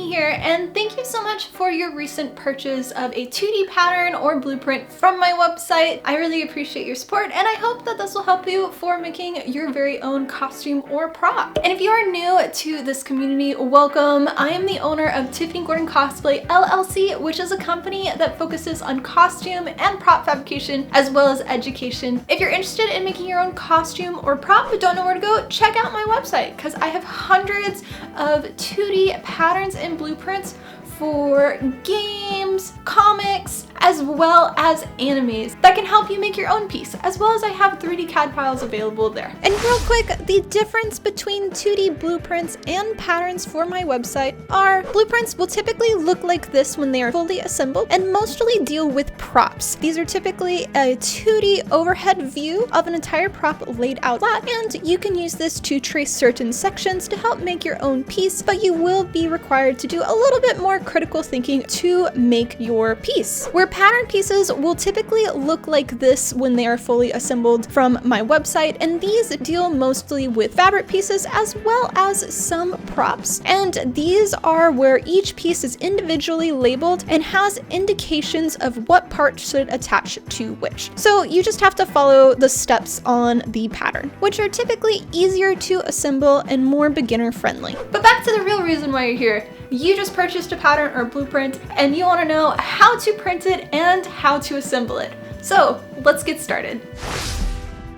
here, and thank you so much for your recent purchase of a 2D pattern or blueprint from my website. I really appreciate your support, and I hope that this will help you for making your very own costume or prop. And if you are new to this community, welcome. I am the owner of Tiffany Gordon Cosplay LLC, which is a company that focuses on costume and prop fabrication as well as education. If you're interested in making your own costume or prop but don't know where to go, check out my website because I have hundreds of 2D patterns and blueprints for games, comics, as well as animes that can help you make your own piece, as well as I have 3D CAD files available there. And real quick, the difference between 2D blueprints and patterns for my website are blueprints will typically look like this when they are fully assembled and mostly deal with props. These are typically a 2D overhead view of an entire prop laid out flat, and you can use this to trace certain sections to help make your own piece, but you will be required to do a little bit more critical thinking to make your piece. Where pattern pieces will typically look like this when they are fully assembled from my website, and these deal mostly with fabric pieces as well as some props. And these are where each piece is individually labeled and has indications of what part should attach to which. So you just have to follow the steps on the pattern, which are typically easier to assemble and more beginner friendly. But back to the real reason why you're here. You just purchased a pattern or blueprint and you want to know how to print it and how to assemble it. So let's get started.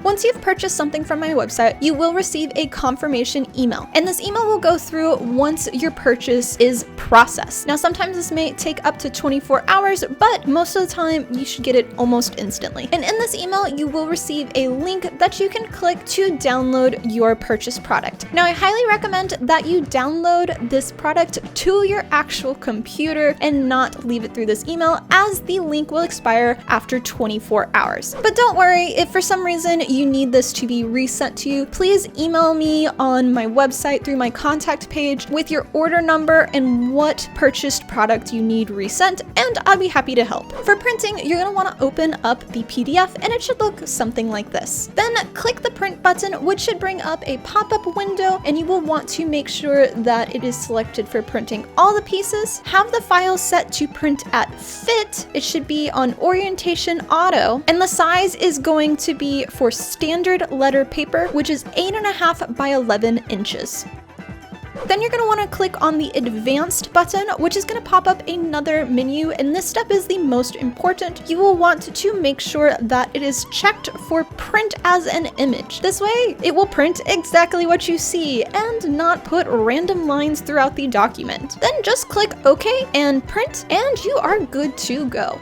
Once you've purchased something from my website, you will receive a confirmation email, and this email will go through once your purchase is processed. Now, sometimes this may take up to 24 hours, but most of the time you should get it almost instantly. And in this email, you will receive a link that you can click to download your purchased product. Now, I highly recommend that you download this product to your actual computer and not leave it through this email, as the link will expire after 24 hours. But don't worry, if for some reason you need this to be resent to you, please email me on my website through my contact page with your order number and what purchased product you need resent, and I'll be happy to help. For printing, you're going to want to open up the PDF, and it should look something like this. Then click the print button, which should bring up a pop-up window, and you will want to make sure that it is selected for printing all the pieces. Have the file set to print at fit. It should be on orientation auto, and the size is going to be for standard letter paper, which is 8.5 by 11 inches. Then you're going to want to click on the advanced button, which is going to pop up another menu, and this step is the most important. You will want to make sure that it is checked for print as an image. This way it will print exactly what you see and not put random lines throughout the document. Then just click OK and print, and you are good to go.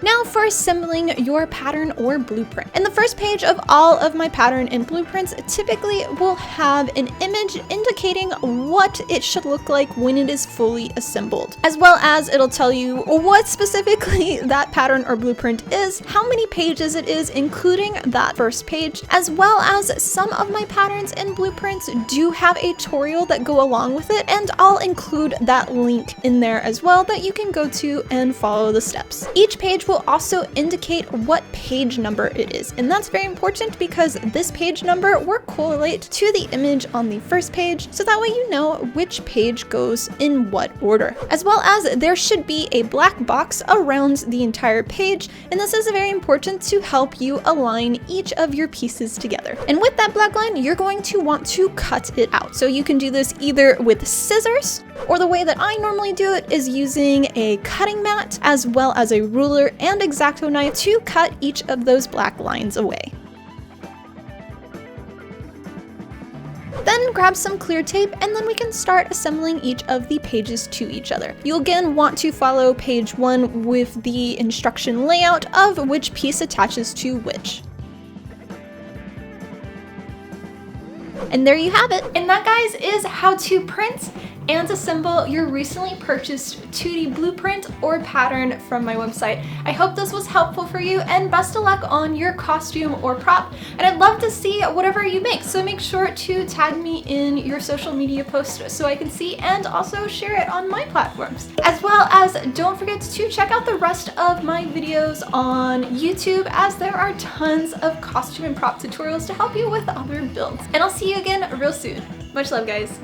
Now for assembling your pattern or blueprint. And the first page of all of my pattern and blueprints typically will have an image indicating what it should look like when it is fully assembled, as well as it'll tell you what specifically that pattern or blueprint is, how many pages it is, including that first page, as well as some of my patterns and blueprints do have a tutorial that go along with it, and I'll include that link in there as well that you can go to and follow the steps. Each page will also indicate what page number it is, and that's very important because this page number will correlate to the image on the first page, so that way you know which page goes in what order. As well as there should be a black box around the entire page, and this is very important to help you align each of your pieces together. And with that black line, you're going to want to cut it out. So you can do this either with scissors, or the way that I normally do it is using a cutting mat as well as a ruler and X-Acto knife to cut each of those black lines away. Then grab some clear tape, and then we can start assembling each of the pages to each other. You'll again want to follow page 1 with the instruction layout of which piece attaches to which. And there you have it. And that, guys, is how to print and assemble your recently purchased 2D blueprint or pattern from my website. I hope this was helpful for you, and best of luck on your costume or prop. And I'd love to see whatever you make, so make sure to tag me in your social media post so I can see, and also share it on my platforms. As well as don't forget to check out the rest of my videos on YouTube, as there are tons of costume and prop tutorials to help you with other builds. And I'll see you again real soon. Much love, guys.